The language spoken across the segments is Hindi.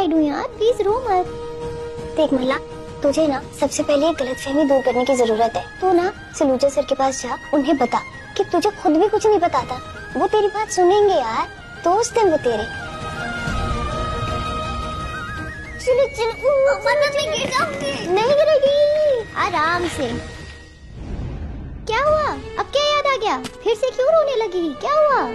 साइड हूँ यार, प्लीज रो मत। देख मल्ला, तुझे ना सबसे पहले गलतफहमी दूर करने की जरूरत है। तू ना सलूजा सर के पास जा, उन्हें बता कि तुझे खुद भी कुछ नहीं बताता। वो तेरी बात सुनेंगे यार, दोस्त है वो तेरे। चलो चलो, मदद में गिर जाऊंगी। नहीं गिरेगी, आराम से। क्या हुआ? अब क्या याद आ गया? फिर से क्यों रोने लगी? क्या हुआ?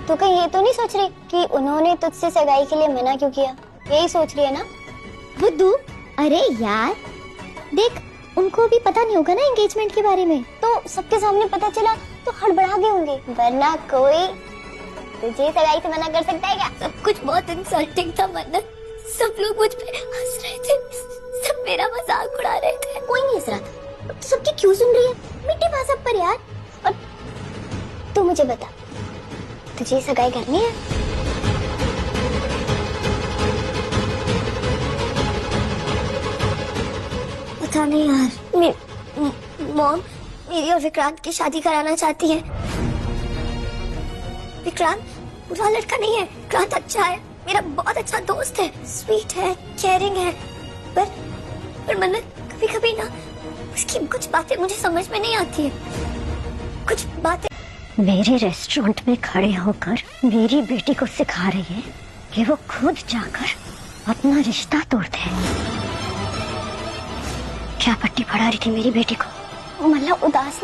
तो कहीं ये तो नहीं सोच रही कि उन्होंने तुझसे सगाई के लिए मना क्यों किया? यही सोच रही है ना बुद्धू? अरे यार देख, उनको भी पता नहीं होगा ना एंगेजमेंट के बारे में, तो सबके सामने पता चला तो हड़बड़ा गए होंगे। वरना कोई तुझे सगाई से मना कर सकता है क्या? सब कुछ बहुत इंसल्टिंग था मन्नत, सब लोग मुझ पे हंस रहे थे, सब मेरा मजाक उड़ा रहे थे। कोई नहीं हंस रहा था, सबकी क्यों सुन रही है? मिट्टी भाषा पर यार। और तू मुझे बता, तुझे सगाई करनी है? पता नहीं यार, मॉम मेरी और विक्रांत की शादी कराना चाहती है। विक्रांत बुरा लड़का नहीं है, विक्रांत अच्छा है, मेरा बहुत अच्छा दोस्त है, स्वीट है, केयरिंग है। पर मन्नत कभी कभी ना उसकी कुछ बातें मुझे समझ में नहीं आती है। कुछ बातें मेरे रेस्टोरेंट में खड़े होकर मेरी बेटी को सिखा रही है कि वो खुद जाकर अपना रिश्ता तोड़ दे। क्या पट्टी पढ़ा रही थी मेरी बेटी को? मतलब उदास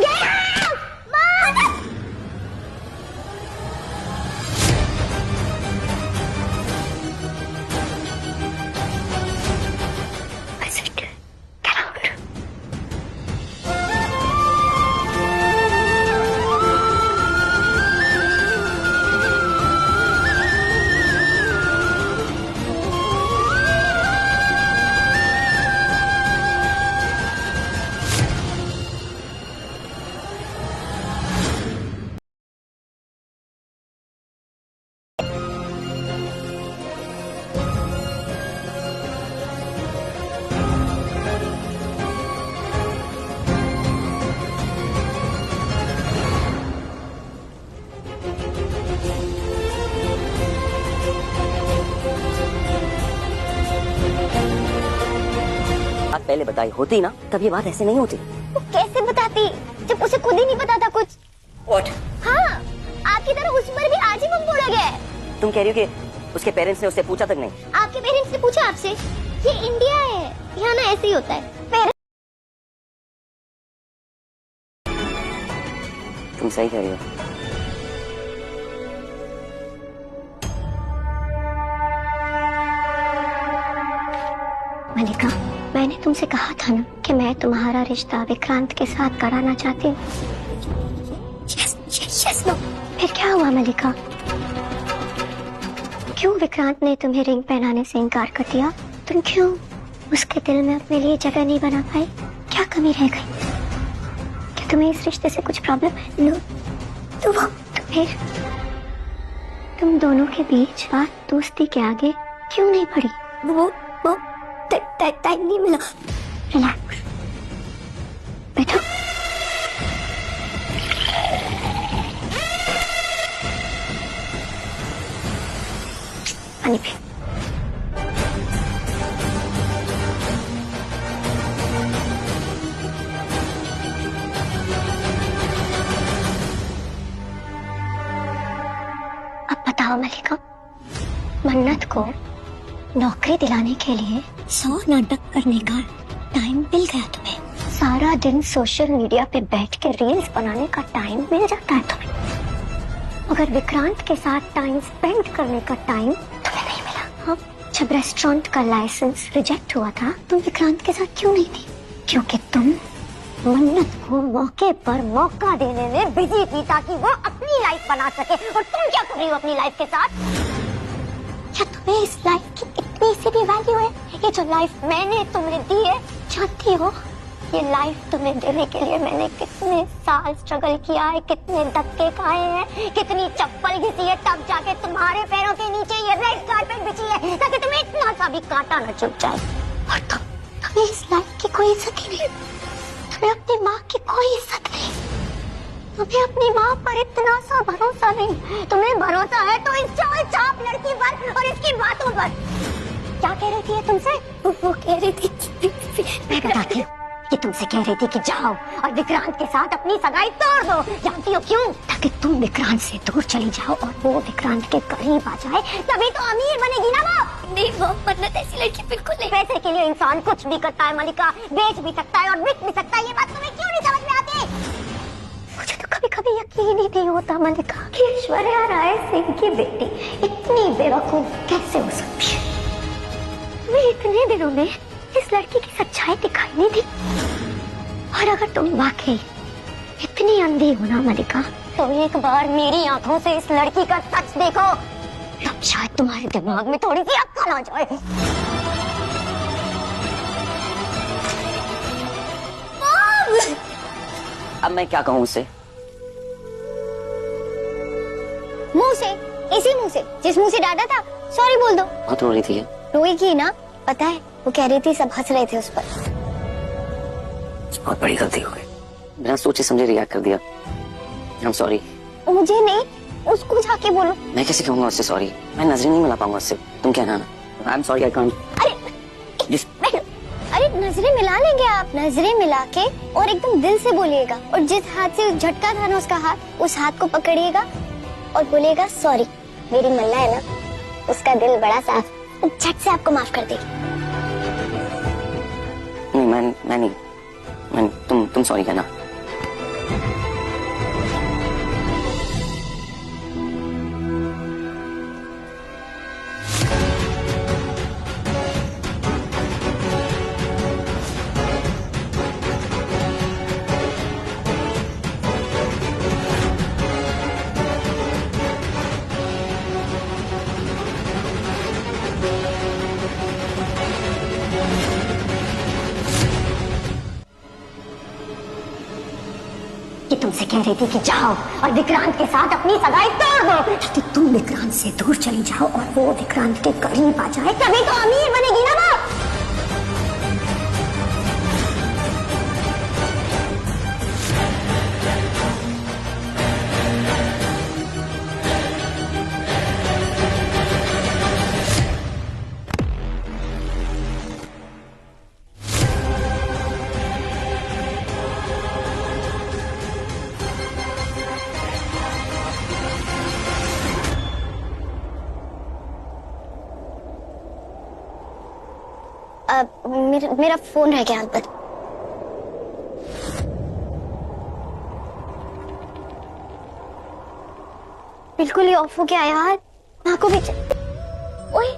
पहले बताई होती ना, तब ये बात ऐसे नहीं होती। वो कैसे बताती जब उसे खुद ही नहीं पता था कुछ? What? हाँ, आपकी तरह उस पर भी आज ही मुंह बोला गया है। तुम कह रही हो कि उसके पेरेंट्स ने उससे पूछा तक नहीं? आपके पेरेंट्स ने पूछा आपसे? ये इंडिया है, यहाँ ना ऐसे ही होता है। तुम सही कह रही हो। मलिका, मैंने तुमसे कहा था ना कि मैं तुम्हारा रिश्ता विक्रांत के साथ कराना चाहती हूँ। Yes no. फिर क्या हुआ मलिका? क्यों विक्रांत ने तुम्हें रिंग पहनाने से इनकार कर दिया? तुम क्यों उसके दिल में अपने लिए जगह नहीं बना पाई? क्या कमी रह गई? क्या तुम्हें इस रिश्ते से कुछ प्रॉब्लम है? नो, तो फिर तुम दोनों के बीच बात दोस्ती के आगे क्यों नहीं बढ़ी? वो टाइम नहीं मिला। रिलैक्स, बैठो। पानी पी। अब बताओ मलिका, मन्नत को नौकरी दिलाने के लिए 100 नाटक करने का टाइम मिल गया तुम्हें? सारा दिन सोशल मीडिया पे बैठ के रील्स बनाने का टाइम मिल जाता है तुम्हें, मगर विक्रांत के साथ टाइम स्पेंड करने का टाइम तुम्हें नहीं मिला। अब जब रेस्टोरेंट का लाइसेंस रिजेक्ट हुआ था, तुम विक्रांत के साथ क्यों नहीं थी? क्योंकि तुम मन्नत को मौके पर मौका देने में बिजी थी ताकि वो अपनी लाइफ बना सके। और तुम क्या कर रही हो अपनी लाइफ के साथ? क्या तुम्हें इस लाइफ की इतनी सी भी वैल्यू है? ये जो लाइफ मैंने तुम्हें दी है, जानती हो ये लाइफ तुम्हें देने के लिए मैंने कितने साल स्ट्रगल किया है, कितने धक्के खाए हैं, कितनी चप्पल घिसी है, तब जाके तुम्हारे पैरों के नीचे ये रेड कारपेट बिछी है ताकि तुम्हें इतना सा भी कांटा न चुभ जाए। और तुम्हें इस लाइफ की कोई इज्जत ही नहीं, तुम्हें अपनी माँ की कोई इज्जत नहीं, तुम्हें अपनी माँ पर इतना सा भरोसा नहीं। तुम्हें भरोसा है तो इस चाल चाप लड़की पर और इसकी बातों पर। कह रही थी ये तुमसे? वो कह रही थी मैं बताती हूँ। ये तुमसे कह रही थी कि जाओ और विक्रांत के साथ अपनी सगाई तोड़ दो। जानती हो क्यों? ताकि तुम विक्रांत से दूर चली जाओ और वो विक्रांत के करीब आ जाए, तभी तो अमीर बनेगी ना वो। नहीं वो मन्नत ऐसी लड़की बिल्कुल नहीं। पैसे के लिए इंसान कुछ भी करता है मलिका, बेच भी सकता है और बिक भी सकता है। ये बात तुम्हें क्यों नहीं समझ में आती? मुझे तो कभी कभी यकीन ही नहीं होता मलिका कि ऐश्वर्या राय सिंह की बेटी इतनी बेवकूफ कैसे हो सकती है। मैं इतने दिनों में इस लड़की की सच्चाई दिखाई नहीं दी, और अगर तुम वाकई इतनी अंधी हो ना मलिका, तो एक बार मेरी आंखों से इस लड़की का सच देखो, तब शायद तुम्हारे दिमाग में थोड़ी सी अक्ल आ जाए। अब मैं क्या कहूँ उससे? मुंह से, इसी मुंह से जिस मुंह से डांटा था सॉरी बोल दो। बहुत रो रही थी। रोएगी ना, पता है वो कह रही थी सब हंस रहे थे उस पर। बहुत बड़ी गलती हो गई, बिना सोचे समझे रिएक्ट कर दिया। I am sorry. मुझे नहीं, उसको जाके बोलो। मैं कैसे कहूँगा उससे सॉरी? मैं नजरें नहीं मिला पाऊंगा उससे। तुम कहना ना। I am sorry, I can't. अरे नजरें मिला लेंगे आप, नजरें मिला के और एकदम दिल से बोलिएगा, और जिस हाथ से झटका था ना उसका हाथ, उस हाथ को पकड़िएगा और बोलिएगा सॉरी। मेरी मल्ला है ना, उसका दिल बड़ा साफ, झट से आपको माफ कर देगी। नहीं मैं नहीं, तुम सॉरी कहना। कि तुमसे कह रही थी कि जाओ और विक्रांत के साथ अपनी सगाई तोड़ दो, ताकि तुम विक्रांत से दूर चली जाओ और वो विक्रांत के करीब आ जाए, तभी तो अमीर बनेगी ना वो। मेरा फोन रह गया अंदर। बिल्कुल ही ऑफ हो गया यार, आंखों में। ओए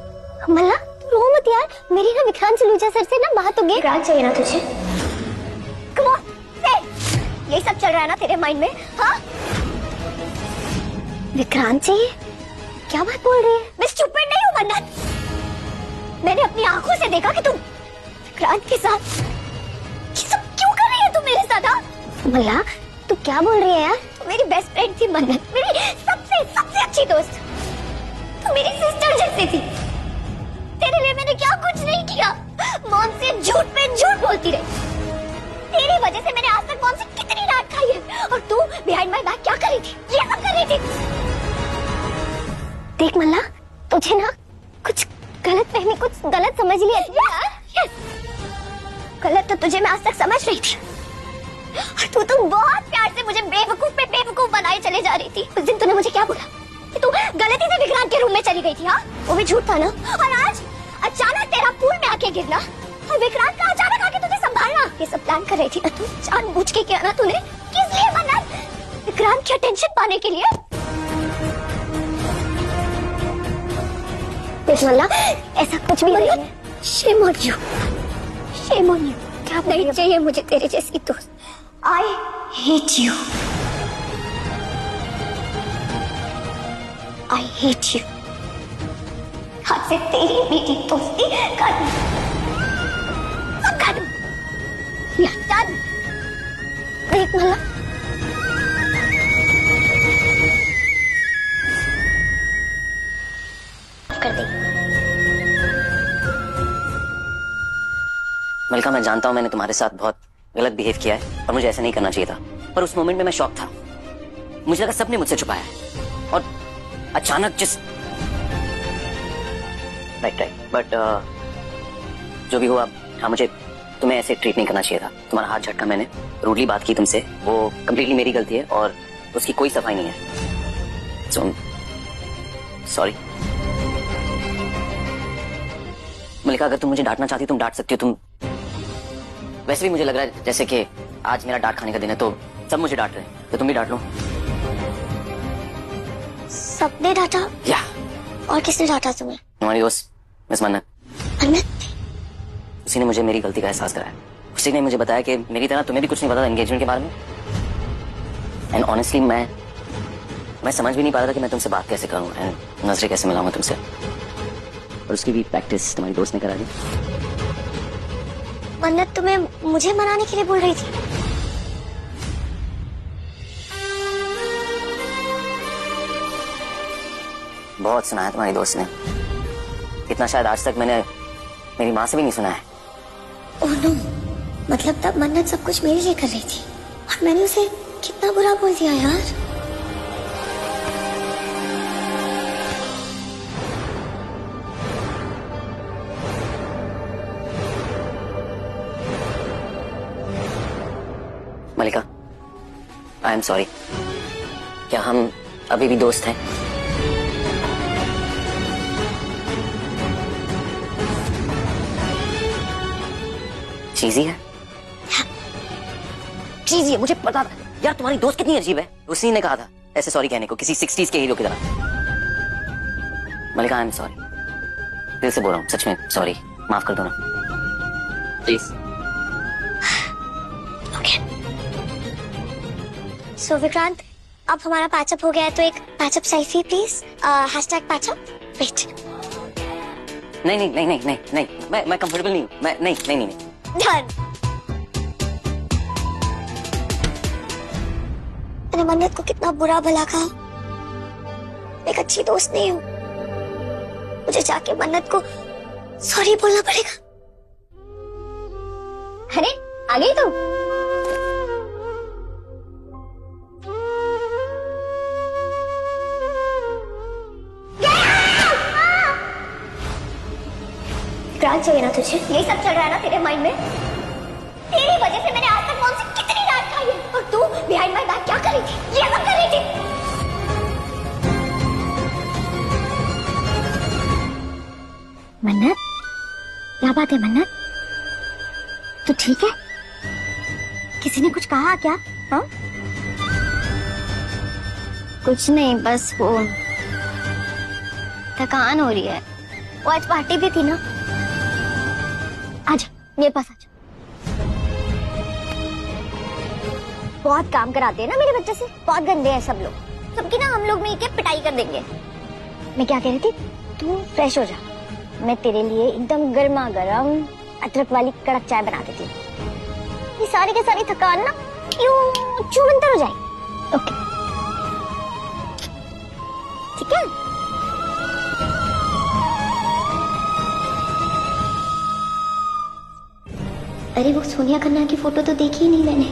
मल्ला रो मत यार, मेरी ना विक्रांत सलूजा सर से ना बात हो गई। विक्रांत चाहिए ना तुझे? कम ऑन, यही सब चल रहा है ना तेरे माइंड में? हाँ विक्रांत चाहिए? क्या बात बोल रही है? मैं स्टूपिड नहीं हूँ मन्नत, मैंने अपनी आंखों से देखा कि तुम विक्रांत के साथ ये सब क्यों कर रही है तुम मेरे साथ? हाँ मल्ला तू क्या बोल रही है यार? तू मेरी बेस्ट फ्रेंड थी मन्नत, मेरी सबसे अच्छी दोस्त, तू मेरी सिस्टर जैसी थी। तेरे लिए मैंने क्या कुछ नहीं किया, मॉम से झूठ पे झूठ बोलती रही। तेरी वजह से मैंने आज तक मॉम से कितनी डांट खाई है, और तू बिहाइंड माय बैक क्या कर रही थी? ये सब कर रही थी। देख मल्ला तुझे ना कुछ गलत फहमी, कुछ गलत समझ लिया यार। गलत तो तुझे मैं आज तक समझ रही थी, और तू तो बहुत प्यार से मुझे बेवकूफ पे बेवकूफ बनाए चले जा रही थी। उस दिन तूने मुझे क्या बोला कि तू गलती से विक्रांत के रूम में चली गई थी? हाँ वो भी झूठ था ना। और आज अचानक तेरा पूल में आके गिरना और विक्रांत का अचानक आके तुझे संभालना, ये सब प्लान कर रही थी ना तू? जानबूझ के किया ना तूने? किस लिए मन्नत? विक्रांत की अटेंशन पाने के लिए? मल्ला ऐसा कुछ भी नहीं है। Shame on you, shame on you. क्या नहीं चाहिए मुझे तेरे जैसी दोस्त। I hate you, I hate you. आज से तेरी मेरी दोस्ती कर देख मल्ला, कर दे। मलिका मैं जानता हूँ मैंने तुम्हारे साथ बहुत गलत बिहेव किया है और मुझे ऐसा नहीं करना चाहिए था, पर उस मोमेंट में मैं शॉक था। मुझे लगा सबने मुझसे छुपाया है और अचानक जिस राइट बट जो भी हुआ, हाँ मुझे तुम्हें ऐसे ट्रीट नहीं करना चाहिए था। तुम्हारा हाथ झटका मैंने, रूडली बात की तुमसे, वो कम्प्लीटली मेरी गलती है और उसकी कोई सफाई नहीं है। So sorry. मलिका, अगर तुम मुझे डांटना चाहती तुम डांट सकती हो। तुम वैसे भी मुझे लग रहा है जैसे कि आज मेरा डांट खाने का दिन है, तो सब मुझे डांट रहे हैं, तो तुम भी डांट लो। सबने डांटा? या और किसने डांटा तुम्हें? तुम्हारी दोस्त मिस मन्नत। मन्नत? उसी ने मुझे मेरी गलती का एहसास कराया। उसी ने मुझे बताया कि मेरी तरह तुम्हें भी कुछ नहीं पता था एंगेजमेंट के बारे में। एंड ऑनेस्टली मैं समझ भी नहीं पा रहा था कि मैं तुमसे बात कैसे करूं एंड नजरें कैसे मिलाऊंगा तुमसे। और उसकी भी प्रैक्टिस तुम्हारी दोस्त ने करा दी। मन्नत तुम्हें मुझे मनाने के लिए बोल रही थी? बहुत सुना है तुम्हारी दोस्त ने, इतना शायद आज तक मैंने मेरी माँ से भी नहीं सुना है। ओह नो, मतलब तब मन्नत सब कुछ मेरे लिए कर रही थी और मैंने उसे कितना बुरा बोल दिया यार। मलिका, आई एम सॉरी। क्या हम अभी भी दोस्त हैं? चीजी है? चीजी है, मुझे पता था। यार तुम्हारी दोस्त कितनी अजीब है। उसी ने कहा था ऐसे सॉरी कहने को, किसी 60s के हीरो की तरह। मलिका, आई एम सॉरी, दिल से बोल रहा हूँ, सच में सॉरी, माफ कर दो ना प्लीज। सो विक्रांत, अब हमारा पैचअप हो गया है, तो एक patchup selfie please. #Patchup. Wait. नहीं नहीं नहीं नहीं नहीं नहीं, मैं कंफर्टेबल नहीं हूँ। मैं नहीं नहीं नहीं, नहीं। डन। मैंने मन्नत को कितना बुरा भला कहा। मैं एक अच्छी दोस्त नहीं हूँ। मुझे जाके मन्नत को सॉरी बोलना पड़ेगा। अरे आ गई तुम? विक्रांत, चाहिए ना तुझे? यही सब चल रहा है ना तेरे माइंड में? तेरी वजह से मैंने आज तक मॉम से कितनी डांट खाई है, और तू बिहाइंड माय बैक क्या कर रही थी? ये सब कर रही थी। मन्नत, क्या बात है मन्नत? तू ठीक है? किसी ने कुछ कहा क्या? हाँ? कुछ नहीं, बस वो थकान हो रही है। वो आज पार्टी भी थी ना। आजा, मेरे पास आजा। बहुत काम कराते हैं ना मेरे बच्चे से, बहुत गंदे हैं सब लोग। सबकी ना हम लोग मिलके पिटाई कर देंगे। मैं क्या कह रही थी, तू फ्रेश हो जा, मैं तेरे लिए एकदम गर्मा गर्म अदरक वाली कड़क चाय बना देती हूँ। ये सारी की सारी थकान ना यूं चूमंतर हो जाएगी। ओके, ठीक है? अरे वो सोनिया खन्ना की फोटो तो देखी ही नहीं मैंने।